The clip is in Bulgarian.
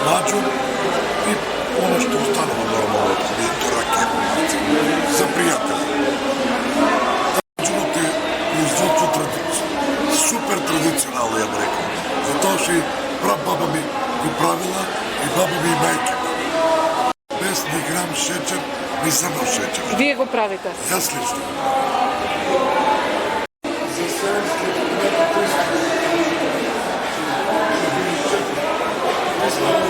маџун и оно што останува нормално од митора, кепуваца, за пријатели. Маџунот е производство супер традиционално, ја рекам. Затоа што и прабаба ми го правила и баба ми и мајка. Без ни грам шеќер, ни зрно шеќер. Вие го правите? Јас лично. За 700